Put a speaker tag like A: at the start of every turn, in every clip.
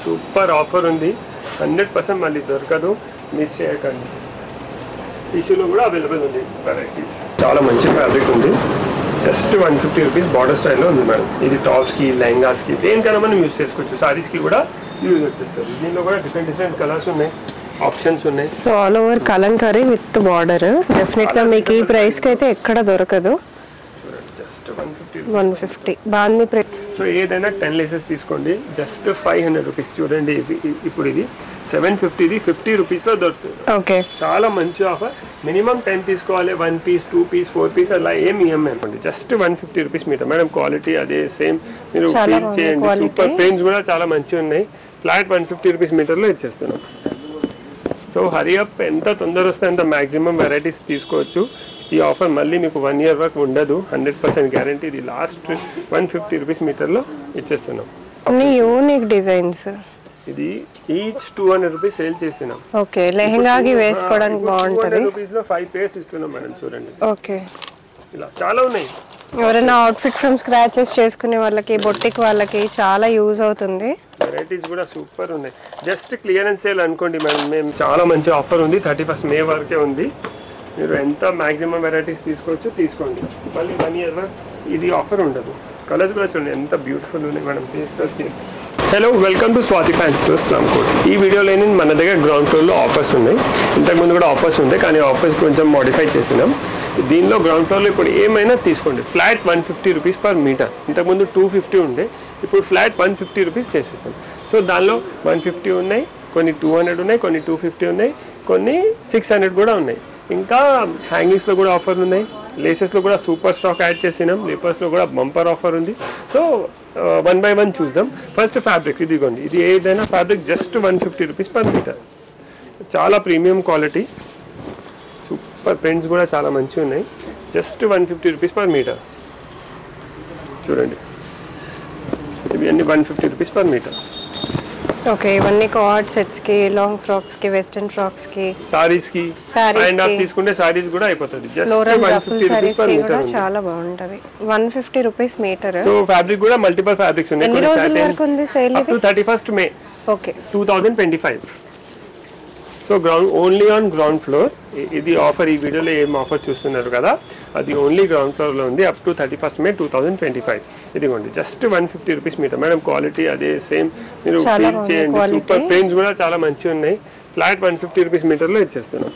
A: Super offer ఉంది 100% మళ్ళీ దొరకదు మిస్ చేయకండి టిష్యూలో కూడా అవైలబుల్ ఉంది వెరైటీస్ చాలా మంచి ఫ్యాబ్రిక్ ఉంది జస్ట్ 150 రూపీస్ బార్డర్ స్టైల్లో ఉంది మేడం ఇది టాప్స్కి లెహంగాస్కి దేనికైనా మనం యూజ్ చేసుకోవచ్చు సారీస్కి కూడా యూజ్ వచ్చేస్తుంది దీనిలో కూడా డిఫరెంట్ కలర్స్ ఉన్నాయి ఆప్షన్స్ ఉన్నాయి
B: so all over Kalamkari with border డెఫినెట్గా మీకు ఈ ప్రైస్కి అయితే ఎక్కడ దొరకదు 150 బాగుంది
A: సో ఏదైనా 10 లేసెస్ తీసుకోండి జస్ట్ 500 రూపీస్ చూడండి ఇప్పుడు ఇది 750 50 రూపీస్లో దొరుకుతుంది
B: ఓకే
A: చాలా మంచి ఆఫర్ మినిమం 10 తీసుకోవాలి 1 పీస్ 2 పీస్ 4 పీస్ అలా ఏమి ఇవ్వమండి just 150 rupees metre madam quality అదే సేమ్ మీరు ఫీల్ చేయండి సూపర్ ప్రింట్స్ కూడా చాలా మంచిగా ఉన్నాయి ఫ్లాట్ 150 రూపీస్ మీటర్లో ఇచ్చేస్తున్నాం సో హరీ అప్ ఎంత తొందర వస్తే అంత మ్యాక్సిమం వెరైటీస్ తీసుకోవచ్చు ఈ ఆఫర్ మళ్ళీ మీకు 1 ఇయర్ వరకు ఉండదు 100% గ్యారంటీ ఇది లాస్ట్ 150 రూపీస్ మీటర్లో ఇచ్చేస్తున్నాం
B: యూనిక్ డిజైన్స్
A: ఇది ఈచ్ 200 రూపీస్ సేల్ చేసినాం
B: ఓకే లెహంగాకి వేసుకోవడానికి బాగుంటుంది
A: 200 రూపీస్లో 5 పేర్స్ ఇస్తున్నాం మేడం చూడండి
B: ఓకే
A: ఇలా చాలా ఉన్నాయి
B: ఎవరైనా అవుట్ఫిట్ ఫ్రమ్ స్క్రాచెస్ చేసుకునే వాళ్ళకి బొట్టిక్ వాళ్ళకి చాలా యూజ్ అవుతుంది
A: వెరైటీస్ కూడా సూపర్ ఉన్నాయి జస్ట్ క్లియరెన్స్ సేల్ అనుకోండి మేడం మేము చాలా మంచి ఆఫర్ ఉంది 31st మే వరకే ఉంది మీరు ఎంత మ్యాక్సిమం వెరైటీస్ తీసుకోండి మళ్ళీ 1 ఇయర్ వరకు ఇది ఆఫర్ ఉండదు కలర్స్ కూడా చూడండి ఎంత బ్యూటిఫుల్ ఉన్నాయి మేడం తీసుకొచ్చి hello welcome to Swathi fancy stores Ramkot ఈ వీడియోలో మన దగ్గర గ్రౌండ్ ఫ్లోర్లో ఆఫర్స్ ఉన్నాయి ఇంతకుముందు కూడా ఆఫర్స్ ఉంటాయి కానీ ఆఫర్స్ కొంచెం మోడిఫై చేసినాం దీనిలో గ్రౌండ్ ఫ్లోర్లో ఇప్పుడు ఏమైనా తీసుకోండి ఫ్లాట్ 150 రూపీస్ పర్ మీటర్ ఇంతకుముందు 250 ఉండే ఇప్పుడు ఫ్లాట్ 150 రూపీస్ చేసేస్తాం సో దానిలో 150 ఉన్నాయి కొన్ని 200 ఉన్నాయి కొన్ని 250 ఉన్నాయి కొన్ని 600 కూడా ఉన్నాయి ఇంకా హ్యాంగింగ్స్లో కూడా ఆఫర్లు ఉన్నాయి లేసెస్లో కూడా సూపర్ స్టాక్ యాడ్ చేసినాం లేపర్స్లో కూడా బంపర్ ఆఫర్ ఉంది సో 1 by 1 చూద్దాం ఫస్ట్ ఫ్యాబ్రిక్స్ ఇదిగోండి ఇది ఏదైనా fabric just 150 rupees per metre చాలా ప్రీమియం క్వాలిటీ సూపర్ ప్రింట్స్ కూడా చాలా మంచిగా ఉన్నాయి జస్ట్ 150 రూపీస్ పర్ మీటర్ చూడండి ఇవి అన్ని 150 రూపీస్ పర్ మీటర్
B: ఓకే ఇవన్నీ కార్డ్ సెట్స్ కి లాంగ్ ఫ్రాక్స్ కి వెస్టర్న్ ఫ్రాక్స్ కి
A: సారీస్ కి అండ్ ఆఫ్ తీసుకుంటే సారీస్ కూడా అయిపోతది జస్ట్ 150 రూపీస్ పర్ మీటర్
B: చాలా బాగుంటది 150 రూపీస్ మీటర్
A: సో ఫ్యాబ్రిక్ కూడా మల్టిపుల్ ఫ్యాబ్రిక్స్ ఉన్నాయి
B: కొన్ని రోజుల వరకు ఉంది సేల్
A: ఇది 31st May
B: okay
A: 2025 so only on ground floor ఇది ఆఫర్ ఈ వీడియోలో ఏం ఆఫర్ చూస్తున్నారు కదా అది ఓన్లీ గ్రౌండ్ ఫ్లోర్లో ఉంది అప్ టు 31st మే 2025 ఇదిగోండి just 150 rupees metre madam quality అదే సేమ్ మీరు ఫీల్ చేయండి సూపర్ ప్రింట్స్ కూడా చాలా మంచిగా ఉన్నాయి ఫ్లాట్ 150 రూపీస్ మీటర్లో ఇచ్చేస్తున్నాం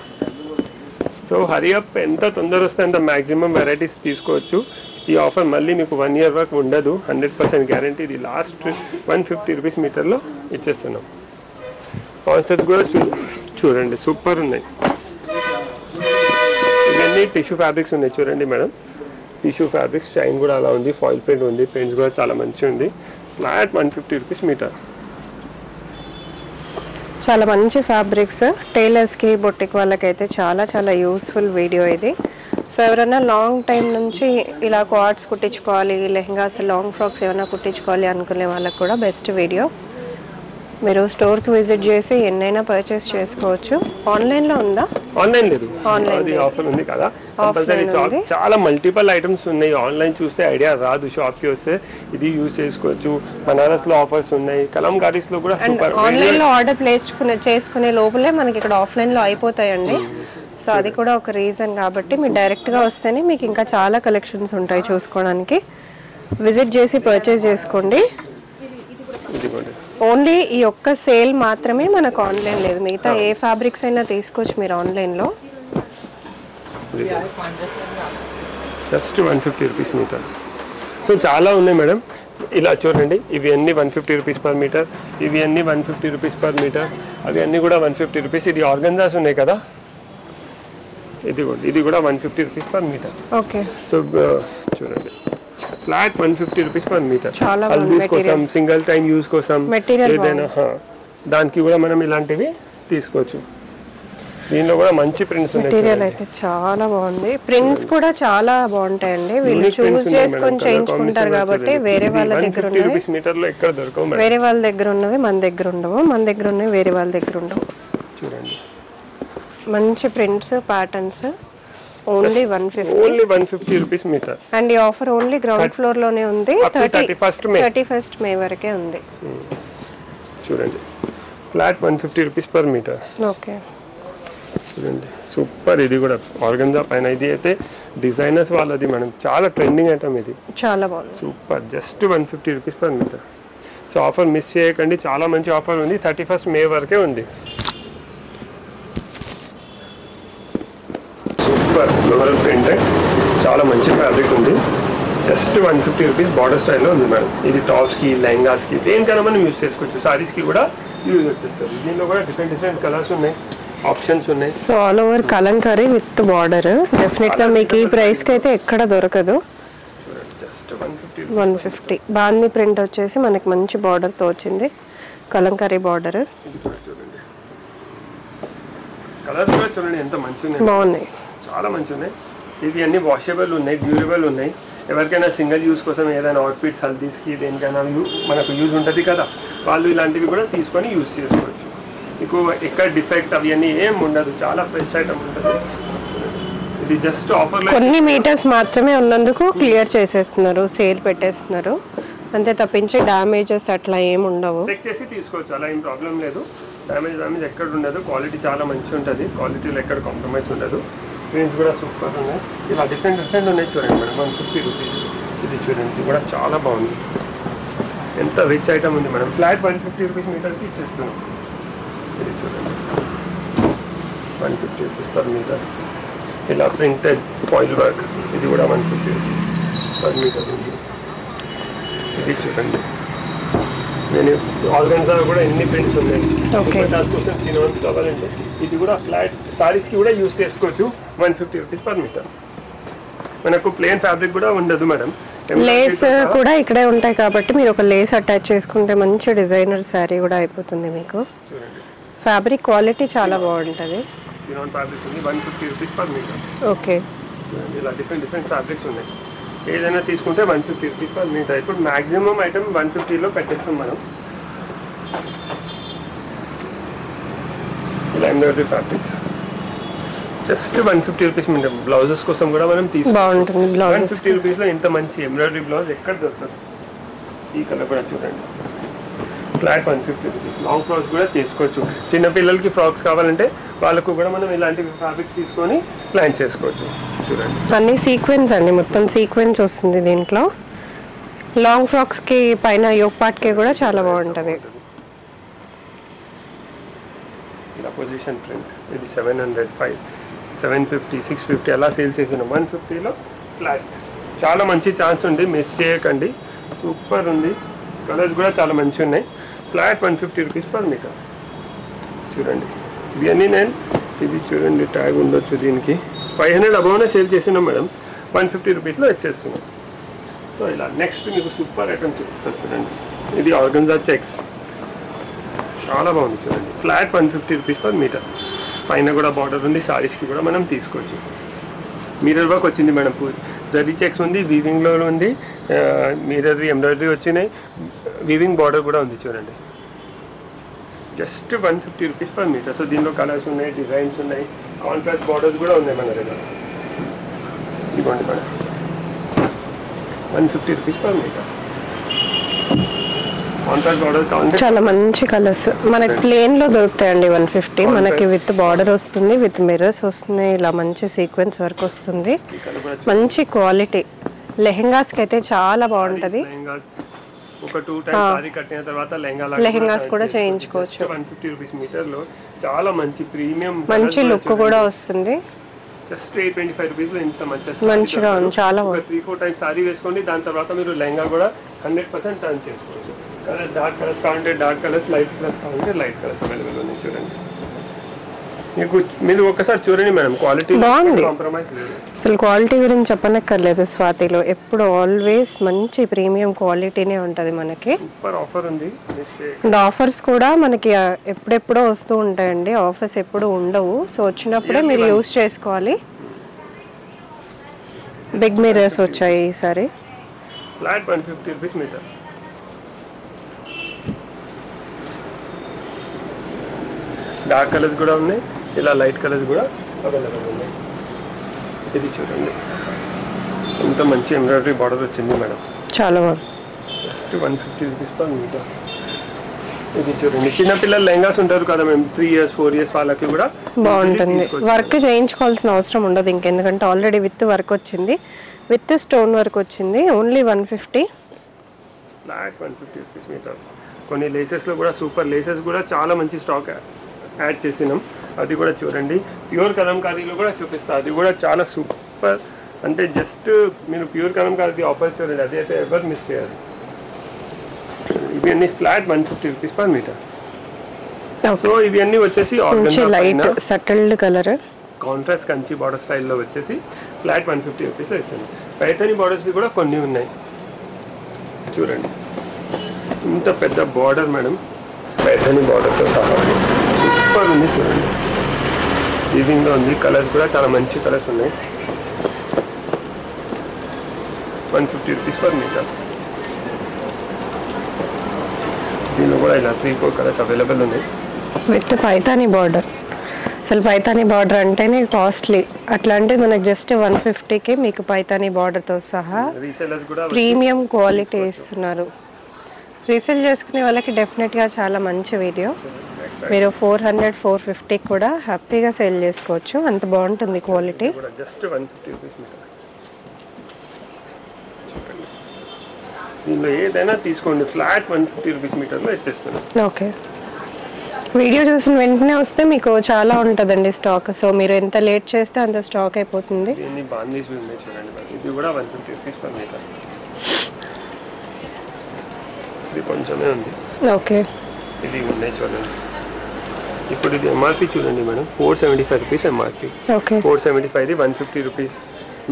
A: సో హరీ అప్ ఎంత తొందర వస్తే అంత మ్యాక్సిమం వెరైటీస్ తీసుకోవచ్చు ఈ ఆఫర్ మళ్ళీ మీకు 1 ఇయర్ వరకు ఉండదు 100% గ్యారంటీ ఇది లాస్ట్ 150 రూపీస్ మీటర్లో ఇచ్చేస్తున్నాం కాన్సెప్ట్ కూడా చూడండి సూపర్ ఉన్నాయి ఇవన్నీ టిష్యూ ఫ్యాబ్రిక్స్ ఉన్నాయి చూడండి మేడం టిష్యూ ఫ్యాబ్రిక్స్ షైన్ కూడా అలా ఉంది ఫాయిల్ ప్రింట్ ఉంది ప్రింట్స్ కూడా చాలా మంచిగా ఉంది ఫ్లాట్ 150 రూపీస్ మీటర్
B: చాలా మంచి ఫ్యాబ్రిక్స్ టైలర్స్కి బొట్టిక్ వాళ్ళకైతే చాలా చాలా యూస్ఫుల్ వీడియో ఇది సో ఎవరైనా లాంగ్ టైం నుంచి ఇలా కార్డ్స్ కుట్టించుకోవాలి లెహంగాస్ లాంగ్ ఫ్రాక్స్ ఏమైనా కుట్టించుకోవాలి అనుకునే వాళ్ళకి కూడా బెస్ట్ వీడియో మీరు స్టోర్కి విజిట్ చేసి ఎన్నైనా పర్చేస్ చేసుకోవచ్చు ఆన్లైన్లో ఉందా
A: ఆన్లైన్ లేదు అది ఆఫర్ ఉంది కదా కంపల్సరీ చాలా మల్టిపుల్ ఐటమ్స్ ఉన్నాయి ఆన్లైన్ చూస్తే ఐడియా రాదు షాప్కి వస్తే ఇది యూజ్ చేసుకోవచ్చు బనారస్లో ఆఫర్స్ ఉన్నాయి కలంకారీస్లో కూడా సూపర్
B: ఆన్లైన్లో ఆర్డర్ ప్లేస్ చేసుకునే లోపలే మనకి ఇక్కడ ఆఫ్లైన్లో అయిపోతాయండి సో అది కూడా ఒక రీజన్ కాబట్టి మీరు డైరెక్ట్గా వస్తేనే మీకు ఇంకా చాలా కలెక్షన్స్ ఉంటాయి చూసుకోవడానికి విజిట్ చేసి పర్చేస్ చేసుకోండి ఓన్లీ ఈ ఒక్క సేల్ మాత్రమే మనకు ఆన్లైన్ లేదు మిగతా ఏ ఫ్యాబ్రిక్స్ అయినా తీసుకోవచ్చు మీరు ఆన్లైన్లో
A: జస్ట్ 150 రూపీస్ మీటర్ సో చాలా ఉన్నాయి మేడం ఇలా చూడండి ఇవి అన్ని 150 రూపీస్ పర్ మీటర్ ఇవి అన్ని 150 రూపీస్ పర్ మీటర్ అవి అన్ని కూడా 150 రూపీస్ ఇది ఆర్గన్జాస్ ఉన్నాయి కదా ఇది కూడా 150 rupees per metre
B: okay
A: so చూడండి flat 150 rupees per metre haldis కోసం సింగిల్ టైం యూజ్ కోసం ఏదైనా దానికి కూడా మనం ఇలాంటివి తీసుకోవచ్చు దీనిలో కూడా మంచి ప్రింట్స్ ఉన్నాయి
B: మెటీరియల్ అయితే చాలా బాగుంది ప్రింట్స్ కూడా చాలా బాగుంటాయండి వీళ్ళు చూస్ చేసుకొని చేయించుకుంటారు కాబట్టి వేరే వాళ్ళ దగ్గర ఉన్నవి
A: మీటర్లో ఎక్కడ దొరకవు
B: వేరే వాళ్ళ దగ్గర ఉన్నవి మన దగ్గర ఉండవు మన దగ్గర ఉన్నవి వేరే వాళ్ళ దగ్గర ఉండవు
A: చూడండి
B: మంచి prints patterns only
A: 150 rupees metre
B: and ఈ ఆఫర్ ఓన్లీ గ్రౌండ్ ఫ్లోర్ లోనే ఉంది
A: 31st మే
B: వరకే ఉంది
A: చూడండి flat 150 rupees per metre.
B: Okay,
A: చూడండి సూపర్. ఇది కూడా ఆర్గంజా పైన. ఇది అయితే డిజైనర్స్ వాళ్ళది మేడం, చాలా ట్రెండింగ్ ఐటమ్ ఇది,
B: చాలా బాగుంది.
A: Super. Just 150 rupees per metre. So offer miss చేయకండి, చాలా మంచి ఆఫర్ ఉంది. 31st మే వరకే ఉంది. సూపర్ ఫ్లోరల్ ప్రింటెడ్, చాలా మంచి ఫ్యాబ్రిక్ ఉంది. జస్ట్ 150 రూపీస్ బార్డర్ స్టైల్లో ఉంది మేడం. ఇది టాప్స్కి, లెహంగాస్కి, దేనికైనా మనం యూజ్ చేసుకోవచ్చు. సారీస్కి కూడా యూజ్ వచ్చేస్తుంది. దీనిలో కూడా డిఫరెంట్ కలర్స్ ఉన్నాయి, ఆప్షన్స్ ఉన్నాయి.
B: So all over Kalamkari with border. డెఫినెట్గా మీకు ఈ ప్రైస్కి అయితే ఎక్కడ దొరకదు.
A: చూడండి జస్ట్
B: 150. బాందీ ప్రింట్ వచ్చేసి మనకి మంచి బార్డర్తో వచ్చింది, కలంకారీ బార్డర్.
A: ఇది కూడా చూడండి, కలర్స్ కూడా చూడండి ఎంత మంచిగా ఉన్నాయి,
B: బాగున్నాయి,
A: చాలా మంచిగా ఉన్నాయి. ఇవి అన్ని వాషబుల్ ఉన్నాయి, డ్యూరబుల్ ఉన్నాయి. ఎవరికైనా సింగిల్ యూస్ కోసం ఏదైనా అవుట్ఫిట్స్, హల్దీస్కి, దేనికైనా మనకు యూజ్ ఉంటుంది కదా, వాళ్ళు ఇలాంటివి కూడా తీసుకొని యూజ్ చేసుకోవచ్చు. మీకు ఎక్కడ డిఫెక్ట్ అవి అన్నీ ఏం ఉండదు, చాలా ఫ్రెష్ ఐటమ్ ఉంటుంది. ఇది జస్ట్ ఆఫర్లో
B: కొన్ని మీటర్స్ మాత్రమే ఉన్నందుకు క్లియర్ చేసేస్తున్నారు, సేల్ పెట్టేస్తున్నారు అంతే తప్పించి డ్యామేజెస్ అట్లా ఏమి ఉండవు.
A: చెక్ చేసి తీసుకోవచ్చు, అలా ఏం ప్రాబ్లం లేదు. డ్యామేజ్ ఎక్కడ ఉండదు. క్వాలిటీ చాలా మంచిగా ఉంటుంది, క్వాలిటీలో ఎక్కడ కాంప్రమైజ్ ఉండదు. ప్రింట్స్ కూడా సూపర్ ఉన్నాయి. ఇలా డిఫరెంట్ ఉన్నాయి చూడండి మేడం. 150 రూపీస్. ఇది చూడండి, ఇది కూడా చాలా బాగుంది. ఎంత రిచ్ ఐటమ్ ఉంది మేడం. ఫ్లాట్ 150 రూపీస్ మీటర్కి ఇచ్చేస్తున్నాం. ఇది చూడండి 150 రూపీస్ పర్ మీటర్. ఇలా ప్రింటెడ్ ఫాయిల్ వర్క్, ఇది కూడా 150 రూపీస్ పర్ మీటర్ ఉంది. ఇది చూడండి, నేను ఆర్గన్జా కూడా ఎన్ని ప్రింట్స్ ఉన్నాయి. కోసం చిన్నవన్స్ కావాలంటే ఇది కూడా ఫ్లాట్ సారీస్కి కూడా యూస్ చేసుకోవచ్చు. 150 రూపీస్ పర్ మీటర్. మనకు ప్లెయిన్ ఫ్యాబ్రిక్ కూడా ఉండదు మేడం,
B: లేస్ కూడా ఇక్కడే ఉంటాయి కాబట్టి మీరు ఒక లేస్ అటాచ్ చేసుకుంటే మంచి డిజైనర్ శారీ కూడా అయిపోతుంది మీకు.
A: చూడండి
B: ఫ్యాబ్రిక్ క్వాలిటీ చాలా బాగుంటుంది.
A: చిన్నవన్ ఫ్యాబ్రిక్ ఉంది, 150 రూపీస్ పర్ మీటర్.
B: ఓకే,
A: చూడండి ఇలా డిఫరెంట్ ఫ్యాబ్రిక్స్ ఉన్నాయి. ఏదైనా తీసుకుంటే 150 రూపీస్ పర్ మీటర్. ఇప్పుడు మ్యాక్సిమం ఐటమ్ 150లో పెట్టేస్తాం మనం. ఇలా embroidery fabrics just 150 rupees metre. Blouses కోసం కూడా మనం
B: బాగుంటుంది.
A: 150 రూపీస్లో ఇంత మంచి ఎంబ్రాయిడరీ బ్లౌజ్ ఎక్కడ దొరకదు. ఈ కలర్ కూడా చూడండి, ఫ్లాట్ 150 రూపీస్. లాంగ్ ఫ్రాక్స్ కూడా చేసుకోవచ్చు. చిన్నపిల్లలకి ఫ్రాక్స్ కావాలంటే వాళ్ళకు కూడా మనం ఇలాంటి ఫ్యాబ్రిక్స్ తీసుకొని ప్లాన్ చేసుకోవచ్చు. చూడండి
B: అన్ని సీక్వెన్స్ అండి, మొత్తం సీక్వెన్స్ వస్తుంది దీంట్లో. లాంగ్ ఫ్రాక్స్కి పైన యోక్ పార్ట్కి కూడా చాలా బాగుంటుంది.
A: ఇలా పొజిషన్ ప్రింట్. ఇది 700, 750, 650 అలా సేల్ చేసినాం. 150లో ఫ్లాట్. చాలా మంచి ఛాన్స్ ఉంది, మిస్ చేయకండి. సూపర్ ఉంది, కలర్స్ కూడా చాలా మంచిగా ఉన్నాయి. Flat 150 rupees per metre. చూడండి ఇవన్నీ ఇది చూడండి, ట్యాగ్ ఉండొచ్చు దీనికి. 500 అబౌవ్నే సేల్ చేసినాం మేడం, 150 రూపీస్లో ఇచ్చేస్తున్నాం. సో ఇలా నెక్స్ట్ మీకు సూపర్ ఐటమ్ చూపిస్తాను చూడండి. ఇది ఆర్గన్జా చెక్స్, చాలా బాగుంది చూడండి. Flat 150 rupees per metre. పైన కూడా బార్డర్ ఉంది, సారీస్కి కూడా మనం తీసుకోవచ్చు. మిర్రర్ వర్క్ వచ్చింది మేడం, జరీ చెక్స్ ఉంది, వీవింగ్లో ఉంది, మిర్రర్ ఎంబ్రాయిడరీ వచ్చినాయి, వీవింగ్ బార్డర్ కూడా ఉంది చూడండి. Just 150 rupees per metre. So దీనిలో కలర్స్ ఉన్నాయి, డిజైన్స్ ఉన్నాయి, కాంట్రాస్ట్ బార్డర్స్ కూడా ఉన్నాయి మన దగ్గర. ఇదిగోండి madam, 150 rupees per metre. Contrast border కావాలి,
B: చాలా మంచి కలర్స్ మనకి ప్లేన్ లో దొరుకుతాయండి. 150 మనకి విత్ బార్డర్ వస్తుంది, విత్ మిర్రర్స్ వస్తున్నాయి, ఇలా మంచి సీక్వెన్స్ వర్క్ వస్తుంది, మంచి క్వాలిటీ. లెహెంగాస్ కి అయితే చాలా బాగుంటది.
A: ఒక 2 టైమ్స్ సారీ కట్టిన తర్వాత లెహంగాస్
B: కూడా చేయించుకోవచ్చు.
A: 150 రూపీస్ మీటర్ లో చాలా మంచి ప్రీమియం
B: మంచి లుక్ కూడా వస్తుంది.
A: జస్ట్ 825 రూపీస్లో ఇంత
B: మంచిగా ఉంది, చాలా
A: 3-4 టైమ్స్ సారీ వేసుకోండి. దాని తర్వాత మీరు లెహంగా కూడా 100% టర్న్ చేసుకోవచ్చు. కలర్ డార్క్ కలర్స్ కావాలంటే డార్క్ కలర్స్, లైట్ కలర్స్ కావాలంటే లైట్ కలర్స్ అవైలబుల్ ఉన్నాయి. చూడండి మీరు ఒకసారి చూడండి మేడం, క్వాలిటీ
B: బాగుంది,
A: కాంప్రమైజ్ లేదు.
B: అసలు క్వాలిటీ గురించి చెప్పనక్కర్లేదు. స్వాతిలో ఎప్పుడు ఆల్వేస్ మంచి ప్రీమియం క్వాలిటీనే ఉంటుంది మనకి.
A: సూపర్ ఆఫర్ ఉంది.
B: అండ్ ఆఫర్స్ కూడా మనకి ఎప్పుడెప్పుడో వస్తూ ఉంటాయండి, ఆఫర్స్ ఎప్పుడు ఉండవు. సో వచ్చినప్పుడే మీరు యూజ్ చేసుకోవాలి. బిగ్ మిర్రర్స్ వచ్చాయి ఈసారి.
A: Flat 150 rupees metre. Dark colours కూడా ఉన్నాయి, ఇలా లైట్ కలర్స్ కూడా అవైలబుల్ ఉన్నాయి. ఇది చూడండి ఎంత మంచి ఎంబ్రాయిడరీ బార్డర్ వచ్చింది మేడం,
B: చాలా బాగుంది.
A: Just 150 rupees per metre. ఇది చూడండి, చిన్నపిల్లలు లెహంగాస్ ఉంటారు కదా మేము 3 years 4 years వాళ్ళకి కూడా
B: బాగుంటుంది. వర్క్ చేయించుకోవాల్సిన అవసరం ఉండదు ఇంకెందుకంటే ఆల్రెడీ విత్ వర్క్ వచ్చింది, విత్ స్టోన్ వర్క్ వచ్చింది. ఓన్లీ 150.
A: Flat 150 rupees metre. కొన్ని లేసెస్లో కూడా సూపర్ లేసెస్ కూడా చాలా మంచి స్టాక్ యాడ్ చేసినాం. అది కూడా చూడండి, ప్యూర్ కలంకారీలో కూడా చూపిస్తా. అది కూడా చాలా సూపర్, అంటే జస్ట్ మీరు ప్యూర్ కలంకారీ ఆఫర్ చూడండి, అది అయితే ఎవరు మిస్ చేయాలి. ఇవి అన్ని flat 150 rupees per metre. So ఇవి అన్ని వచ్చేసి
B: light subtle colour
A: contrast Kanchi border స్టైల్లో వచ్చేసి ఫ్లాట్ 150 రూపీస్ ఇస్తుంది. పైథాని బార్డర్స్వి కూడా కొన్ని ఉన్నాయి చూడండి. ఇంత పెద్ద బార్డర్ మేడం, పైథాని బార్డర్తో సహా సూపర్ ఉంది చూడండి. వీవింగ్లో ఉంది, కలర్స్ కూడా చాలా మంచి కలర్స్ ఉన్నాయి. 150 రూపీస్ పర్ మీటర్. దీనిలో కూడా ఇలా 3-4 కలర్స్ అవైలబుల్ ఉన్నాయి
B: విత్ పైథాని బార్డర్. అసలు పైథాని బార్డర్ అంటేనే కాస్ట్లీ, అట్లా అంటే మనకు జస్ట్ 150కి మీకు పైథాని బార్డర్తో సహా
A: రీసెలర్స్ కూడా
B: ప్రీమియం క్వాలిటీ ఇస్తున్నారు. రీసేల్ చేసుకునే వాళ్ళకి డెఫినెట్గా చాలా మంచి వీడియో. మీరు 400-450 కూడా హ్యాపీగా సేల్ చేసుకోవచ్చు, అంత బాగుంటుంది క్వాలిటీ.
A: Just 150 rupees metre. దీనిలో ఏదైనా తీసుకోండి, ఫ్లాట్ 150 రూపీస్ మీటర్లో ఇచ్చేస్తాను.
B: ఓకే, వీడియో చూసిన వెంటనే వస్తే మీకు చాలా ఉంటుందండి స్టాక్. సో మీరు ఎంత లేట్ చేస్తే అంత స్టాక్ అయిపోతుంది.
A: దీన్ని బాందీస్ ఉన్నాయి చూడండి, ఇది కూడా 150 రూపీస్ పర్ మీటర్. ఇది కొంచెమే ఉంది.
B: ఓకే,
A: ఇది ఉన్నాయి చూడండి. ఇప్పుడు ఇది ఎంఆర్పి చూడండి మేడం, 475 రూపీస్ ఎంఆర్పి.
B: ఓకే,
A: 475ది 150 రూపీస్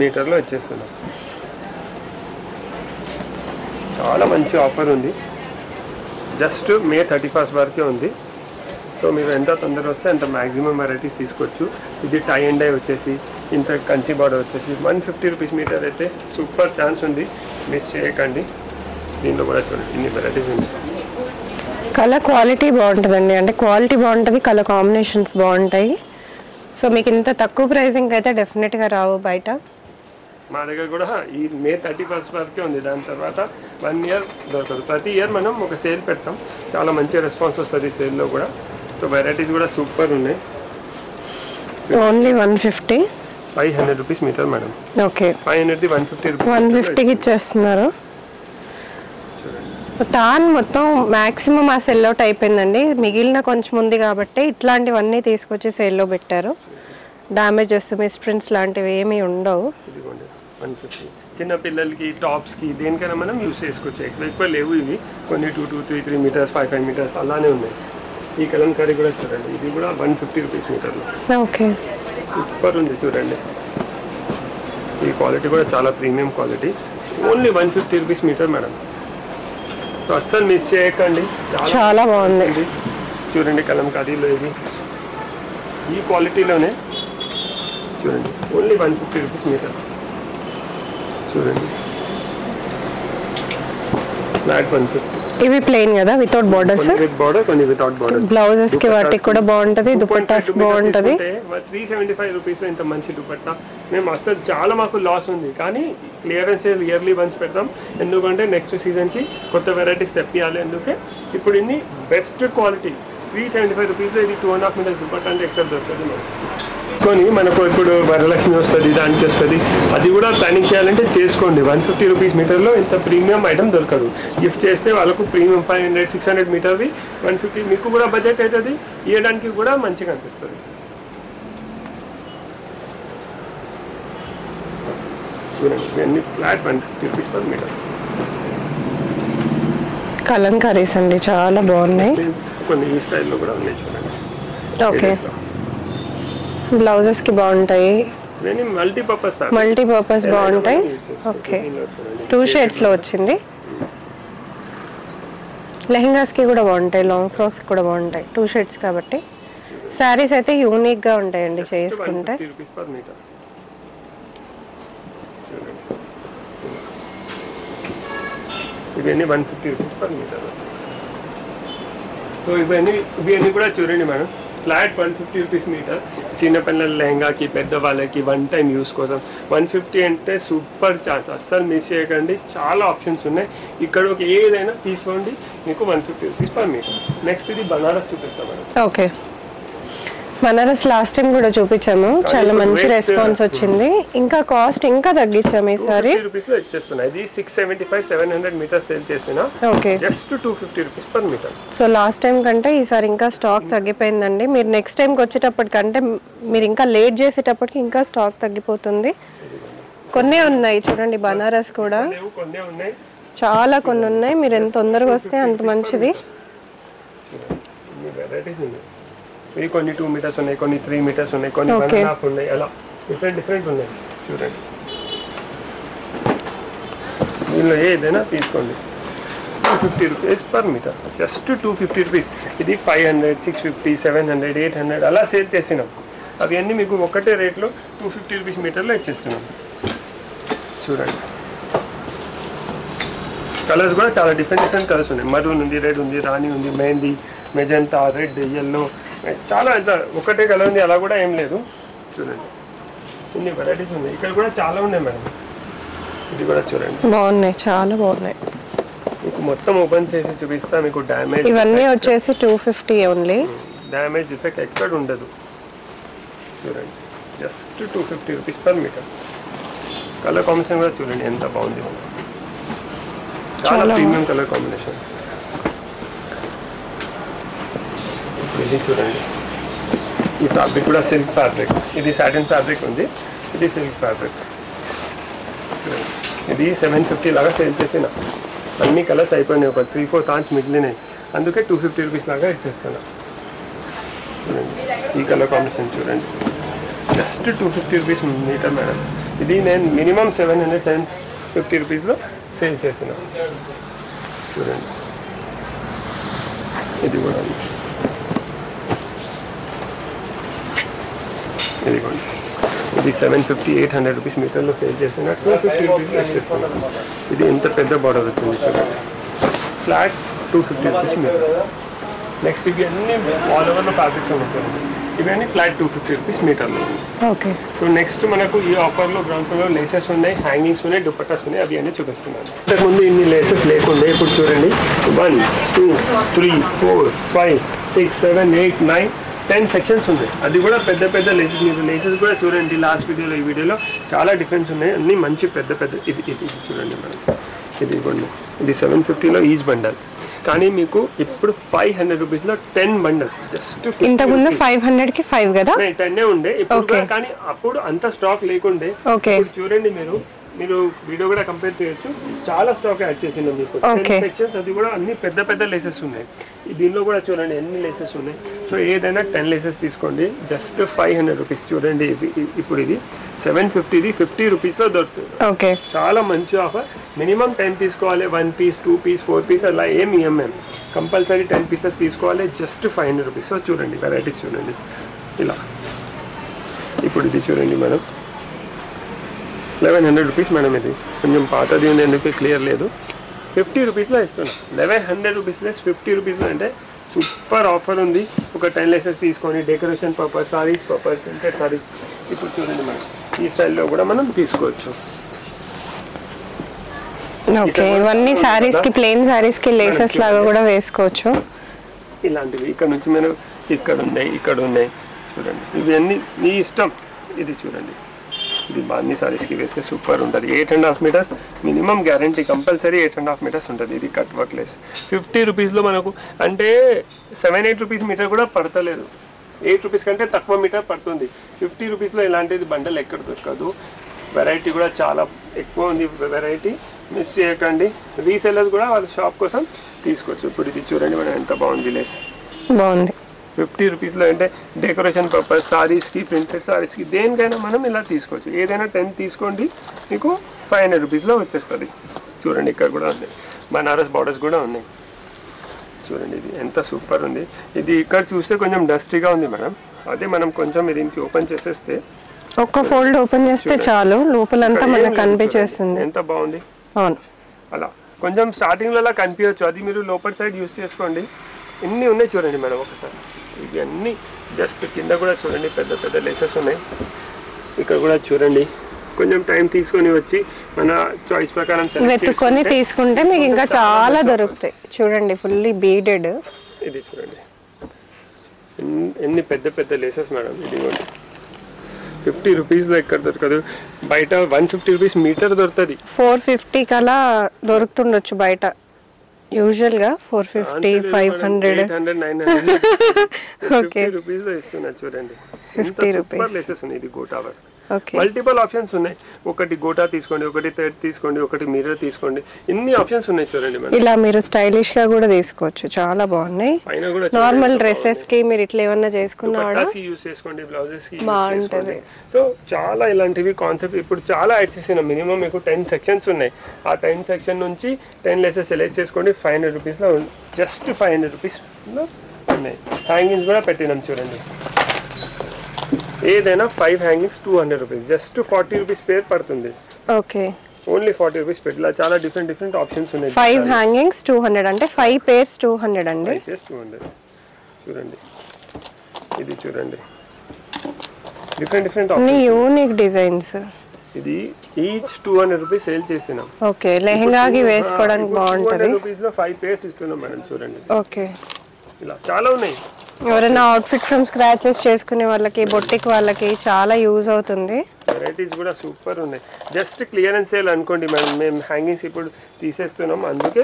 A: మీటర్లో ఇచ్చేస్తున్నాం. చాలా మంచి ఆఫర్ ఉంది, జస్ట్ మే 31st వరకే ఉంది. సో మీరు ఎంత తొందరగా వస్తే అంత మ్యాక్సిమం వెరైటీస్ తీసుకోవచ్చు. ఇది టై అండ్ డై వచ్చేసి ఇంత కంచి బార్డర్ వచ్చేసి 150 రూపీస్ మీటర్ అయితే సూపర్ ఛాన్స్ ఉంది, మిస్ చేయకండి. దీనిలో కూడా చూడండి ఇన్ని వెరైటీస్ ఉంది.
B: కలర్ క్వాలిటీ బాగుంటుందండి, అంటే క్వాలిటీ బాగుంటుంది, కలర్ కాంబినేషన్స్ బాగుంటాయి. సో మీకు ఇంత తక్కువ ప్రైసింగ్ అయితే డెఫినెట్గా రావు బయట.
A: మా దగ్గర కూడా ఈ మే 31st వరకే ఉంది, దాని తర్వాత 1 year దొరకదు. ప్రతి ఇయర్ మనం ఒక సేల్ పెడతాం, చాలా మంచి రెస్పాన్స్ వస్తుంది సేల్లో కూడా. సో వెరైటీస్ కూడా సూపర్ ఉన్నాయి.
B: Only 150,
A: 500 rupees metre madam.
B: Okay,
A: 500ది 150 రూపీస్
B: 150కి ఇచ్చేస్తున్నారు. తాన్ మొత్తం మ్యాక్సిమం ఆ సెల్ అవుట్ అయిపోయిందండి, మిగిలిన కొంచెం ఉంది కాబట్టి ఇట్లాంటివన్నీ తీసుకొచ్చి సేల్లో పెట్టారు. డ్యామేజెస్, మిస్ప్రింట్స్ లాంటివి ఏమీ ఉండవు.
A: ఇదిగోండి 150. చిన్న పిల్లలకి టాప్స్కి దేనికైనా మనం యూస్ చేసుకోవచ్చు. ఎక్కువ లేవు ఇవి, కొన్ని 2-3 మీటర్స్ 5 మీటర్స్ అలానే ఉన్నాయి. ఈ కలంకారీ కూడా చూడండి, ఇది కూడా 150 రూపీస్ మీటర్లో.
B: ఓకే,
A: సూపర్ ఉంది చూడండి. ఈ క్వాలిటీ కూడా చాలా premium quality, only 150 rupees metre madam. So అస్సలు మిస్ చేయకండి,
B: చాలా బాగుంది
A: చూడండి. కలంకారీలో ఇది ఈ క్వాలిటీలోనే చూడండి, ఓన్లీ 150 రూపీస్ మీటర్ చూడండి. ఫ్లాట్ 150.
B: ఇవి ప్లెయిన్ కదా, వితౌట్ బార్డర్స్.
A: విత్ బార్డర్, కొన్ని వితౌట్ బార్డర్.
B: బ్లౌజెస్ కి వాటికి కూడా బాగుంటది, దుపట్టాస్ బాగుంటది.
A: 375 రూపీస్ ఇంత మంచి దుపట్టా మేము అసలు చాలా మాకు లాస్ ఉంది, కానీ క్లియరెన్స్ సేల్ ఇయర్లీ వన్స్ పెడతాం. ఎందుకంటే నెక్స్ట్ సీజన్కి కొత్త వెరైటీస్ తెప్పియాలి. అందుకే ఇప్పుడు ఇన్ని బెస్ట్ క్వాలిటీ 375 రూపీస్లో ఇది 2.5 మీటర్స్ దుపట్టా అంటే ఎక్కడ దొరకదు మనకు. కొని మనకు ఇప్పుడు వరలక్ష్మి వస్తుంది, దానికి వస్తుంది, అది కూడా ప్లానింగ్ చేయాలంటే చేసుకోండి. 150 రూపీస్ మీటర్లో ఇంత ప్రీమియం ఐటమ్ దొరకదు. గిఫ్ట్ చేస్తే వాళ్ళకు ప్రీమియం 500-600 మీటర్వి 150 మీకు కూడా బడ్జెట్ అవుతుంది, ఇవ్వడానికి కూడా మంచిగా అనిపిస్తుంది. చూడండి ఇవన్నీ flat 150 rupees per metre.
B: Kalamkaris అండి చాలా బాగున్నాయి,
A: కొన్ని ఈ స్టైల్లో కూడా ఉన్నాయి చూడండి.
B: ఓకే, బ్లౌజెస్ కి బాగుంటాయి, మల్టీపర్పస్ బాగుంటాయి. ఓకే, 2 షేడ్స్ లో వచ్చింది. లెహెంగాస్ కి కూడా బాగుంటాయి, లాంగ్ ఫ్రాక్స్ కూడా బాగుంటాయి, 2 షేడ్స్ కాబట్టి. శారీస్ అయితే యూనిక్ గా ఉంటాయండి చేసుకుంటే.
A: ఇవన్నీ 150 రూపీస్ పర్ మీటర్. సో ఇవన్నీ కూడా చూడండి మేడం, ఫ్లాట్ 150 రూపీస్ మీటర్. చిన్నపిల్లల లెహంగాకి, పెద్దవాళ్ళకి 1 టైం యూస్ కోసం 150 అంటే సూపర్ ఛాన్స్, అస్సలు మిస్ చేయకండి. చాలా ఆప్షన్స్ ఉన్నాయి. ఇక్కడ ఒక ఏదైనా తీసుకోండి, మీకు 150 రూపీస్ పర్ మీటర్. నెక్స్ట్ ఇది బనారస్ చూపిస్తాం madam.
B: Okay, Banaras last time కూడా చూపించాము, చాలా మంచి రెస్పాన్స్ వచ్చింది. ఇంకా కాస్ట్ ఇంకా తగ్గించాము ఈసారి.
A: 250 రూపీస్ లో ఇచ్చేస్తున్నాయి. ఇది 675-700 మీటర్స్ సేల్ చేసిన
B: okay,
A: just 250 rupees per metre.
B: So last time కంటే ఈసారి ఇంకా స్టాక్ తగ్గిపోయిందండి. మీరు నెక్స్ట్ టైంకి వచ్చేటప్పటికంటే మీరు ఇంకా లేట్ చేసేటప్పటికి ఇంకా స్టాక్ తగ్గిపోతుంది. కొన్నే ఉన్నాయి చూడండి, బనారస్ కూడా
A: కొన్నే ఉన్నాయి,
B: చాలా కొన్ని ఉన్నాయి. మీరు ఎంత తొందరగా వస్తే అంత మంచిది.
A: వెరైటీస్ ఉన్నాయి. ఇవి కొన్ని 2 మీటర్స్ ఉన్నాయి, కొన్ని 3 మీటర్స్ ఉన్నాయి, కొన్ని 1.5 ఉన్నాయి, అలా డిఫరెంట్ ఉన్నాయి. చూడండి, దీనిలో ఏదైనా తీసుకోండి. 250 rupees per metre, just 250 rupees. ఇది 500, 650, 700, 800 అలా సేల్ చేసినాం. అవి అన్నీ మీకు ఒకటే రేట్లో 250 రూపీస్ మీటర్లో ఇచ్చేస్తున్నాం. చూడండి, కలర్స్ కూడా చాలా డిఫరెంట్ కలర్స్ ఉన్నాయి. మరూన్ ఉంది, రెడ్ ఉంది, రాణి ఉంది, మెహందీ, మెజంతా, రెడ్, ఎల్లో, చాలా ఎంత ఒకటే కలర్ ఉంది అలా కూడా ఏం లేదు. చూడండి, ఇన్ని వెరైటీస్ ఉన్నాయి. ఇక్కడ కూడా చాలా ఉన్నాయి మేడం. ఇది కూడా చూడండి,
B: బాగున్నాయి, చాలా బాగున్నాయి.
A: మీకు మొత్తం ఓపెన్ చేసి చూపిస్తా. మీకు డ్యామేజ్
B: ఇవన్నీ వచ్చేసి 250 ఓన్లీ.
A: డ్యామేజ్ డిఫెక్ట్ ఎక్కడ ఉండదు. చూడండి, just 250 rupees per metre. Colour combination కూడా చూడండి ఎంత బాగుంది, చాలా ప్రీమియం కలర్ కాంబినేషన్. ఇది చూడండి, ఈ ఫ్యాబ్రిక్ కూడా సిల్క్ ఫ్యాబ్రిక్. ఇది సాటిన్ ఫ్యాబ్రిక్ ఉంది, ఇది సిల్క్ ఫ్యాబ్రిక్. ఇది 750 లాగా సేల్ చేసిన. అన్ని కలర్స్ అయిపోయినాయి, ఒక 3-4 థాన్స్ మిగిలినాయి, అందుకే 250 రూపీస్ లాగా ఇచ్చేస్తున్నా. చూడండి, ఈ కలర్ కాంబినేషన్ చూడండి, జస్ట్ 250 రూపీస్ మీటర్ మేడం. ఇది నేను మినిమం 700-750 రూపీస్లో సేల్ చేసిన. చూడండి, ఇది కూడా ఇదిగోండి, ఇది 750-800 రూపీస్ మీటర్లో సేల్ చేసిన 250 రూపీస్లో ఇచ్చేస్తున్నాను. ఇది ఎంత పెద్ద బార్డర్ వచ్చింది చూడండి, ఫ్లాట్ 250 రూపీస్ మీటర్. నెక్స్ట్ ఇవి అన్ని ఆల్ ఓవర్లో ఫ్యాబ్రిక్స్ ఉంటాయి. ఇవన్నీ ఫ్లాట్ 250 రూపీస్ మీటర్లో.
B: ఓకే,
A: సో నెక్స్ట్ మనకు ఈ ఆఫర్లో గ్రౌండ్ ఫ్లోర్లో లేసెస్ ఉన్నాయి, హ్యాంగింగ్స్ ఉన్నాయి, దుపట్టాస్ ఉన్నాయి. అవి అన్నీ చూపిస్తున్నాను. ఇంతకుముందు ఇన్ని లేసెస్ లేకుండే, ఇప్పుడు చూడండి 1, 2, 3, 4, 5, 6, 7, 8, 9, 10 సెక్షన్స్ ఉన్నాయి. అది కూడా పెద్ద పెద్ద లేసెస్. మీరు లేసెస్ కూడా చూడండి, లాస్ట్ వీడియోలో ఈ వీడియోలో చాలా డిఫరెన్స్ ఉన్నాయి. అన్నీ మంచి పెద్ద ఇది చూడండి మేడం. ఇది ఇవ్వండి, ఇది 750లో ఈచ్ బండల్. కానీ మీకు ఇప్పుడు 500 రూపీస్లో 10 బండల్స్. జస్ట్
B: ఇంతకుముందు 500కి 5 కదా,
A: 10 ఉండే ఇప్పుడు. కానీ అప్పుడు అంత స్టాక్ లేకుండే. చూడండి, మీరు వీడియో కూడా కంపేర్ చేయొచ్చు, చాలా స్టాక్ యాడ్ చేసింది మీకు. 10 సెక్షన్స్, అది కూడా అన్ని పెద్ద పెద్ద లేసెస్ ఉన్నాయి. దీనిలో కూడా చూడండి ఎన్ని లేసెస్ ఉన్నాయి. సో ఏదైనా 10 లేసెస్ తీసుకోండి, జస్ట్ 500 రూపీస్. చూడండి, ఇప్పుడు ఇది 750, 50 రూపీస్లో దొరుకుతుంది.
B: ఓకే,
A: చాలా మంచి ఆఫర్. మినిమం 10 తీసుకోవాలి, 1 పీస్, 2 పీస్, 4 పీస్ అలా ఏమి కంపల్సరీ 10 పీసెస్ తీసుకోవాలి, జస్ట్ 500 రూపీస్. సో చూడండి, వెరైటీస్ చూడండి ఇలా. ఇప్పుడు ఇది చూడండి మేడం, 1100 రూపీస్ మేడం. ఇది కొంచెం పాతది ఉంది, ఎందుకు క్లియర్ లేదు. 50 రూపీస్లో ఇస్తున్నా. 1100 రూపీస్ లెస్ 50 రూపీస్లో అంటే సూపర్ ఆఫర్ ఉంది. ఒక 10 లేసెస్ తీసుకొని decoration purpose, saris purpose, printed saris. ఇప్పుడు చూడండి మేడం, ఈ స్టైల్లో కూడా మనం తీసుకోవచ్చు.
B: ఓకే, ఇవన్నీ సారీస్కి, ప్లెయిన్ సారీస్కి లేసెస్ లాగా కూడా వేసుకోవచ్చు.
A: ఇలాంటివి ఇక్కడ నుంచి మనం ఇక్కడ ఉన్నాయి చూడండి. ఇవన్నీ మీ ఇష్టం. ఇది చూడండి, ఇది బాన్ని సారీస్కి వేస్తే సూపర్ ఉంటుంది. 8.5 metres minimum guarantee, compulsory 8.5 metres ఉంటుంది. ఇది కట్ వర్క్ లెస్ 50 రూపీస్లో మనకు అంటే 7-8 రూపీస్ మీటర్ కూడా పడతలేదు. 8 రూపీస్ కంటే తక్కువ మీటర్ పడుతుంది. 50 రూపీస్లో ఇలాంటిది బండల్ ఎక్కడ దొరకదు. వెరైటీ కూడా చాలా ఎక్కువ ఉంది. వెరైటీ మిస్ చేయకండి. రీసెల్లర్స్ కూడా వాళ్ళ షాప్ కోసం తీసుకోవచ్చు. ఇప్పుడు ఇది చూడండి మేడం, ఎంత బాగుంది లేస్.
B: బాగుంది.
A: 50 రూపీస్లో అంటే డెకరేషన్ పర్పస్, సారీస్కి, ప్రింటెడ్ సారీస్కి, దేనికైనా మనం ఇలా తీసుకోవచ్చు. ఏదైనా 10 తీసుకోండి, మీకు 500 రూపీస్లో వచ్చేస్తుంది. చూడండి, ఇక్కడ కూడా ఉన్నాయి, బనారస్ బార్డర్స్ కూడా ఉన్నాయి. చూడండి, ఇది ఎంత సూపర్ ఉంది. ఇది ఇక్కడ చూస్తే కొంచెం డస్టీగా ఉంది మేడం. అదే మనం కొంచెం దీనికి ఓపెన్ చేసేస్తే,
B: ఒక్క ఫోల్డ్ ఓపెన్ చేస్తే చాలు, లోపలంతా మనకు కనిపించేస్తుంది.
A: ఎంత బాగుంది.
B: అవును,
A: అలా కొంచెం స్టార్టింగ్లో అలా కనిపించవచ్చు. అది మీరు లోపల సైడ్ యూస్ చేసుకోండి, ఎన్ని ఉన్నాయి చూడండి మేడం ఒకసారి. ఇవి అన్నీ జస్ట్ కింద కూడా చూడండి పెద్ద పెద్ద లేసెస్ ఉన్నాయి. ఇక్కడ కూడా చూడండి, కొంచెం టైం తీసుకొని వచ్చి మన చాయిస్ ప్రకారం
B: వెతుక్కొని తీసుకుంటే మీకు ఇంకా చాలా దొరుకుతాయి. చూడండి ఫుల్లీ బీడెడ్.
A: ఇది చూడండి ఎన్ని పెద్ద పెద్ద లేసెస్ మేడం. ఇది 50 రూపీస్లో ఎక్కడ దొరకదు, బయట 150 రూపీస్ మీటర్ దొరుకుతుంది.
B: 450 కలా దొరుకుతుండొచ్చు బయట. యూజువల్గా 450, 500,
A: 50 రూపీస్లో ఇస్తున్నా చూడండి.
B: 50 రూపీస్
A: లేసెస్ ఉన్నాయి. ఇది గో టవర్. మల్టిపుల్ ఆప్షన్స్ ఉన్నాయి. ఒకటి గోటా తీసుకోండి, ఒకటి థ్రెడ్ తీసుకోండి, ఒకటి మిర్రర్ తీసుకోండి. ఇన్ని ఆప్షన్స్ ఉన్నాయి చూడండి మేడం.
B: ఇలా మీరు స్టైలిష్ గా కూడా తీసుకోవచ్చు, చాలా బాగున్నాయి.
A: పైన కూడా
B: నార్మల్ డ్రెస్సెస్ కి మీరు ఇట్లా ఏమన్నా చేసుకున్నా కూడా
A: యూస్ చేసుకోండి, బ్లౌజెస్ కి
B: బాగుంటది.
A: సో చాలా ఇలాంటివి కాన్సెప్ట్ ఇప్పుడు చాలా యాడ్ చేసిన. మినిమం మీకు 10 సెక్షన్స్ ఉన్నాయి. ఆ 10 సెక్షన్ నుంచి 10 లెసెస్ సెలెక్ట్ చేసుకోండి. 500 రూపీస్లో జస్ట్ 500 రూపీస్లో ఉన్నాయి. హ్యాంగింగ్స్ కూడా పెట్టినాం చూడండి. ఏదైనా 5 hangings 200 rupees, just 40 rupees pair పడుతుంది.
B: ఓకే,
A: ఓన్లీ 40 రూపీస్ పెట్టి ఇలా చాలా డిఫరెంట్ ఆప్షన్స్ ఉన్నాయి.
B: 5 హ్యాంగింగ్స్ 200 అంటే 5 పేర్స్ 200 అండి.
A: 5 పేర్స్ 200 చూడండి. ఇది చూడండి డిఫరెంట్
B: అన్ని యూనిక్ డిజైన్స్.
A: ఇది ఈచ్ 200 రూపీస్ సేల్ చేసినాం.
B: ఓకే, లెహంగాకి వేసుకోవడానికి బాగుంటది.
A: 200 రూపీస్ లో 5 పేర్స్ ఇస్తున్నాం మేడం. చూడండి
B: ఓకే,
A: ఇలా చాలా ఉన్నాయి.
B: ఎవరైనా అవుట్ఫిట్ ఫ్రమ్ స్క్రాచెస్ చేసుకునే వాళ్ళకి, బొట్టిక్ వాళ్ళకి చాలా యూజ్ అవుతుంది.
A: వెరైటీస్ కూడా సూపర్ ఉన్నాయి. జస్ట్ క్లియరెన్స్ సేల్ అనుకోండి మేడం. మేము హ్యాంగింగ్స్ ఇప్పుడు తీసేస్తున్నాం, అందుకే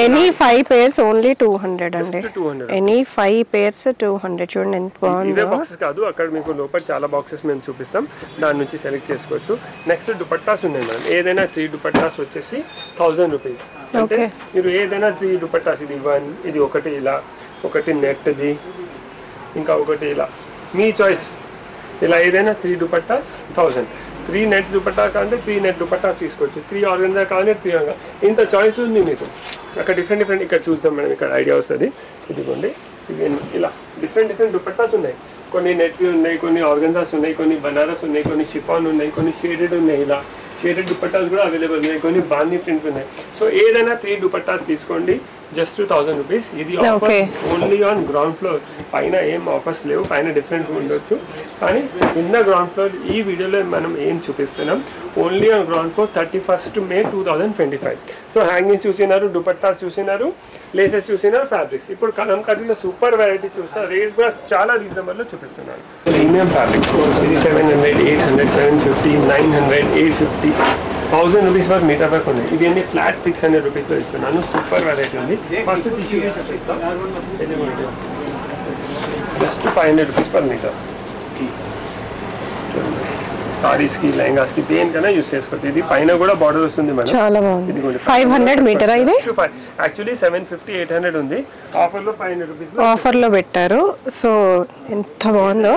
B: ఎనీ 5 పేర్స్ ఓన్లీ 200 అండి.
A: 200
B: ఎనీ 5 పేర్స్ 200. చూడండి ఎంత బాగుంది.
A: ఇవే బాక్సెస్ కాదు, అక్కడ మీకు లోపల చాలా బాక్సెస్ మేము చూపిస్తాం, దాని నుంచి సెలెక్ట్ చేసుకోవచ్చు. నెక్స్ట్ దుపట్టాస్ ఉన్నాయి మేడం. ఏదైనా 3 దుపట్టాస్ వచ్చేసి 1000 రూపీస్. అంటే మీరు ఏదైనా 3 దుపట్టాస్, ఇది 1, ఇది ఒకటి ఇలా, ఒకటి నెట్ది, ఇంకా ఒకటి ఇలా, మీ చాయిస్. ఇలా ఏదైనా 3 దుపట్టాస్ 1000. 3 నెట్ దుపట్టా కావాలంటే 3 నెట్ దుపట్టాస్ తీసుకోవచ్చు. 3 ఆర్గన్జా కావాలంటే 3 ఆర్గన్. ఇంత చాయిస్ ఉంది మీకు. అక్కడ డిఫరెంట్ ఇక్కడ చూద్దాం మేడం, ఇక్కడ ఐడియా వస్తుంది. ఇదిగోండి, ఇవి ఇలా డిఫరెంట్ దుపట్టాస్ ఉన్నాయి. కొన్ని నెట్ ఉన్నాయి, కొన్ని ఆర్గన్జాస్ ఉన్నాయి, కొన్ని బనారస్ ఉన్నాయి, కొన్ని షిఫాన్ ఉన్నాయి, కొన్ని షేడెడ్ ఉన్నాయి. ఇలా షేడెడ్ దుపట్టాస్ కూడా అవైలబుల్ ఉన్నాయి, కొన్ని బాందీ ప్రింట్ ఉన్నాయి. సో ఏదైనా 3 దుపట్టాస్ తీసుకోండి, జస్ట్ 1000 రూపీస్. ఇది offer only on ground floor. పైన ఏం ఆఫర్స్ లేవు, పైన డిఫరెంట్ ఉండొచ్చు, కానీ కింద గ్రౌండ్ ఫ్లోర్ ఈ వీడియోలో మనం ఏం చూపిస్తున్నాం, only on ground floor 31st May 2025. So hangings చూసినారు, దుపట్టాస్ చూసినారు, లేసెస్ చూసినారు, ఫ్యాబ్రిక్స్. ఇప్పుడు కలంకారీలో సూపర్ వెరైటీ చూస్తారు. రేట్ కూడా చాలా రీజనబుల్లో చూపిస్తున్నాను. ప్రీమియం ఫ్యాబ్రిక్స్ ఇది 700, 800, 750, 900, 850, 1000 రూపీస్ వరకు మీటర్ వరకు ఉన్నాయి. ఇవి అన్ని ఫ్లాట్ 600 రూపీస్లో ఇస్తున్నాను. సూపర్ వెరైటీ ఉంది. ఫస్ట్ టిష్యూ చూపిస్తాం. Just 500 rupees per metre. సారీస్కి, లెహంగాస్కి దేనికైనా యూస్ చేసుకోవచ్చు. ఇది పైన కూడా బార్డర్ వస్తుంది మేడం,
B: చాలా బాగుంది. 500 మీటర్. ఇది
A: యాక్చువల్లీ 750, 800 ఉంది. ఆఫర్లో 500 రూపీస్
B: ఆఫర్లో పెట్టారు. సో ఎంత బాగుందో.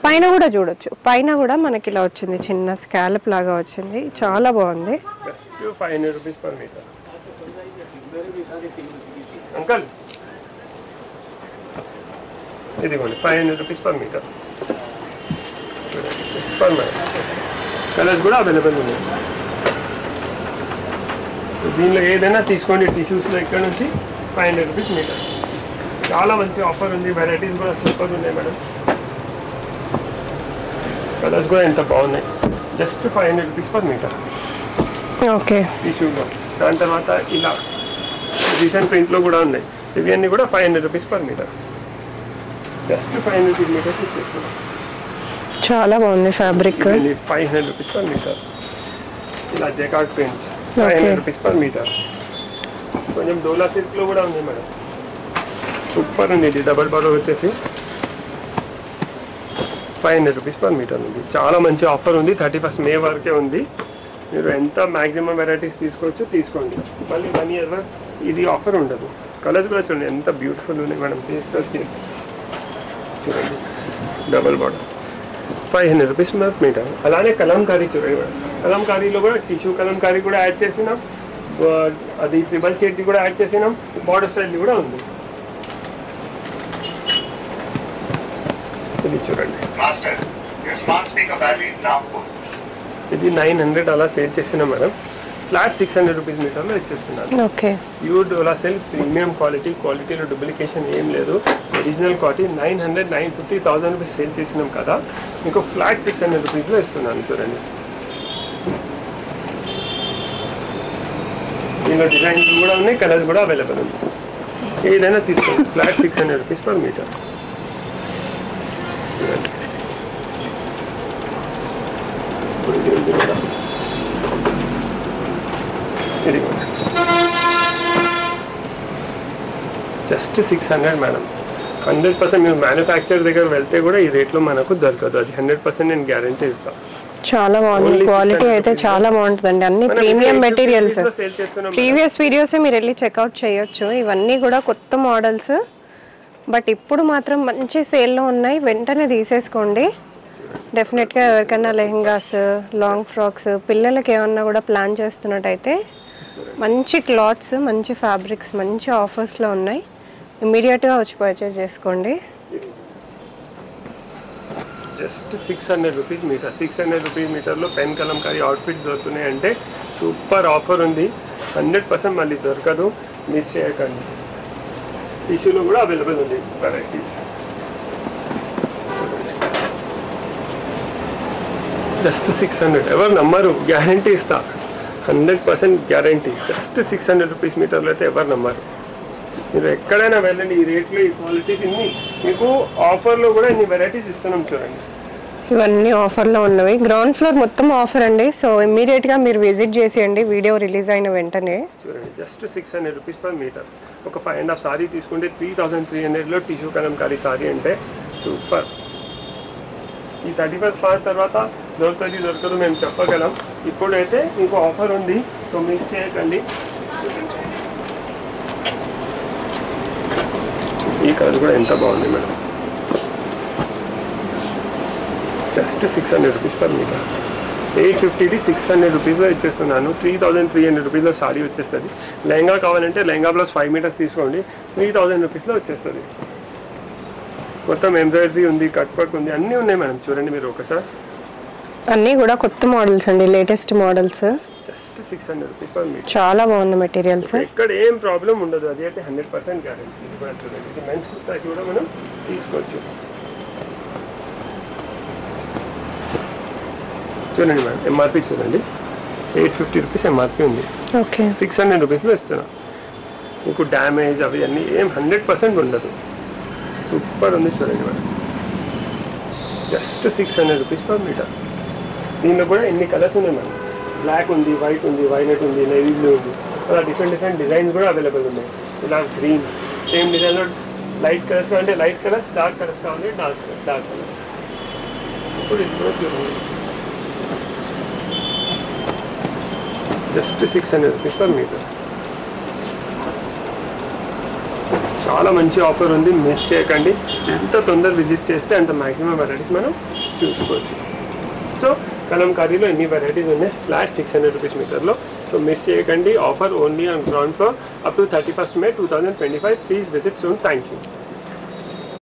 B: పైన కూడా చూడొచ్చు, పైన కూడా మనకి ఇలా వచ్చింది, చిన్న స్కాలప్ లాగా వచ్చింది, చాలా బాగుంది.
A: Just 500 rupees per metre. Uncle ఇదిగోండి 500 rupees per metre. Super madam. Colours కూడా అవైలబుల్ ఉన్నాయి. దీనిలో ఏదైనా తీసుకోండి. టిష్యూస్లో ఇక్కడ నుంచి 500 రూపీస్ మీటర్. చాలా మంచి ఆఫర్ ఉంది. వెరైటీస్ కూడా సూపర్ ఉన్నాయి మేడం. కలర్స్ కూడా ఎంత బాగున్నాయి. Just 500 rupees per metre.
B: Okay,
A: టిష్యూలో. దాని తర్వాత ఇలా డిజైన్ ప్రింట్లో కూడా ఉన్నాయి. ఇవి అన్నీ కూడా 500 rupees per metre. Just 500 rupees metre తీసుకుంటాం.
B: చాలా బాగుంది ఫ్యాబ్రిక్.
A: 500 rupees per metre. ఇలా jacquard prints 500 rupees per metre. కొంచెం డోలా సిల్క్లో కూడా ఉంది మేడం. సూపర్ ఉంది. ఇది డబల్ బార్డర్ వచ్చేసి 500 రూపీస్ పర్ మీటర్ ఉంది. చాలా మంచి ఆఫర్ ఉంది. 31st May వరకే ఉంది. మీరు ఎంత మ్యాక్సిమం వెరైటీస్ తీసుకోవచ్చు తీసుకోండి. మళ్ళీ 1 year వరకు ఇది ఆఫర్ ఉండదు. కలర్స్ కూడా చూడండి ఎంత బ్యూటిఫుల్ ఉన్నాయి మేడం. తీసుకొచ్చి చూడండి, డబల్ బార్డర్ 500 రూపీస్ మీటర్. అలానే కలంకారీ చూడండి మేడం. కలంకారీలో కూడా టిష్యూ కలంకారీ కూడా యాడ్ చేసినాం, అది ట్రిబల్ షేడ్ది కూడా యాడ్ చేసినాం, బార్డర్ స్టైల్ది కూడా ఉంది. ఇది చూడండి, ఇది 900 అలా సేల్ చేసినాం మేడం. ఫ్లాట్ 600 రూపీస్ మీటర్లో ఇచ్చేస్తున్నాను.
B: ఓకే,
A: ప్యూర్ డోలా సిల్క్ ప్రీమియం క్వాలిటీలో డూప్లికేషన్ ఏం లేదు. ఒరిజినల్ క్వాలిటీ 900, 950, 1000 రూపీస్ సేల్ చేసినాం కదా, మీకు ఫ్లాట్ 600 రూపీస్లో ఇస్తున్నాను. చూడండి, దీనిలో డిజైన్స్ కూడా ఉన్నాయి, కలర్స్ కూడా అవైలబుల్ ఉంది. ఏదైనా తీసుకోండి. Flat 600 rupees per metre. Just 600 madam. 100% మీరు మ్యానుఫ్యాక్చర్ దగ్గర వెళ్తే కూడా ఈ రేట్లో మనకు దొరకదు. అది 100% నేను గ్యారంటీ ఇస్తాను.
B: చాలా బాగుంది, క్వాలిటీ అయితే చాలా బాగుంటుందండి. అన్ని ప్రీమియం మెటీరియల్స్. ప్రీవియస్ వీడియోస్ మీరు వెళ్ళి చెక్అవుట్ చేయొచ్చు. ఇవన్నీ కూడా కొత్త మోడల్స్, బట్ ఇప్పుడు మాత్రం మంచి సేల్లో ఉన్నాయి. వెంటనే తీసేసుకోండి. డెఫినెట్గా ఎవరికైనా లెహెంగాస్, లాంగ్ ఫ్రాక్స్, పిల్లలకి ఏమన్నా కూడా ప్లాన్ చేస్తున్నట్టయితే మంచి క్లాత్స్, మంచి ఫ్యాబ్రిక్స్, మంచి ఆఫర్స్లో ఉన్నాయి. ఇమ్మీడియట్గా వచ్చి పర్చేస్ చేసుకోండి.
A: Just 600 rupees metre. 600 రూపీస్ మీటర్లో పెన్ కలంకారీ అవుట్ఫిట్స్ దొరుకుతున్నాయి అంటే సూపర్ ఆఫర్ ఉంది. 100% మళ్ళీ దొరకదు, మిస్ చేయకండి. టిష్యూలో కూడా అవైలబుల్ ఉంది వెరైటీస్. జస్ట్ 600. ఎవరు నమ్మరు, గ్యారంటీ ఇస్తా. 100% గ్యారంటీ. జస్ట్ 600 రూపీస్ మీటర్లో అయితే ఎవరు నమ్మరు. మీరు ఎక్కడైనా వెళ్ళండి, ఈ రేట్లో ఈ క్వాలిటీస్ ఇన్ని మీకు ఆఫర్లో కూడా ఇన్ని వెరైటీస్ ఇస్తున్నాం. చూడండి,
B: ఇవన్నీ ఆఫర్లో ఉన్నవి. గ్రౌండ్ ఫ్లోర్ మొత్తం ఆఫర్ అండి. సో ఇమ్మీడియట్గా మీరు విజిట్ చేసేయండి వీడియో రిలీజ్ అయిన వెంటనే.
A: చూడండి, జస్ట్ 600 రూపీస్ పర్ మీటర్. ఒక 5.5 సారీ తీసుకుంటే 3300లో టిష్యూ కలంకారీ సారీ అంటే సూపర్. ఈ 31st మార్చ్ తర్వాత దొరకదు మేము చెప్పగలం. ఇప్పుడైతే ఇంకో ఆఫర్ ఉంది, సో మిస్ చేయకండి. ఈ కలర్ కూడా ఎంత బాగుంది madam. Just 600 rupees per metre. 850ది 600 రూపీస్లో ఇచ్చేస్తున్నాను. 3300 రూపీస్లో సారీ వచ్చేస్తుంది. లెహంగా కావాలంటే లెహంగా ప్లస్ 5 మీటర్స్ తీసుకోండి, 3000 రూపీస్లో వచ్చేస్తుంది. మొత్తం ఎంబ్రాయిడరీ ఉంది, కట్ వర్క్ ఉంది, అన్నీ ఉన్నాయి మేడం. చూడండి మీరు ఒకసారి.
B: అన్నీ కూడా కొత్త మోడల్స్ అండి, latest models.
A: Just 600 rupees per metre.
B: చాలా బాగుంది మెటీరియల్స్.
A: ఇక్కడ ఏం ప్రాబ్లం ఉండదు, అది అయితే 100% గ్యారెంటీ. ఇది కూడా చూడండి, ఇది మెన్స్ కుర్తాకి కూడా మనం తీసుకోవచ్చు. చూడండి మేడం, ఎంఆర్పి చూడండి, 850 రూపీస్ ఎంఆర్పి ఉంది.
B: ఓకే,
A: 600 రూపీస్లో ఇస్తున్నా. మీకు డ్యామేజ్ అవి అన్నీ ఏం 100% ఉండదు. సూపర్ ఉంది. చూడండి madam, just 600 rupees per metre. దీనిలో కూడా ఎన్ని కలర్స్ ఉన్నాయి మేడం. బ్లాక్ ఉంది, వైట్ ఉంది, వైలెట్ ఉంది, నేవీ బ్లూ ఉంది, అలా డిఫరెంట్ డిజైన్స్ కూడా అవైలబుల్ ఉన్నాయి. ఇలా గ్రీన్, సేమ్ డిజైన్లో లైట్ కలర్స్ అంటే లైట్ కలర్స్, డార్క్ కలర్స్ కావాలి డార్క్ కలర్స్. ఇప్పుడు ఇది కూడా చూడండి, జస్ట్ 600 రూపీస్ పర్ మీటర్. చాలా మంచి ఆఫర్ ఉంది, మిస్ చేయకండి. ఎంత తొందర విజిట్ చేస్తే అంత మ్యాక్సిమం వెరైటీస్ మనం చూసుకోవచ్చు. సో కలంకారీలో ఎన్ని వెరైటీస్ ఉన్నాయి, ఫ్లాట్ 600 రూపీస్ మీటర్లో. సో మిస్ చేయకండి. Offer only on ground floor up to 31st May 2025. Please visit soon. Thank you.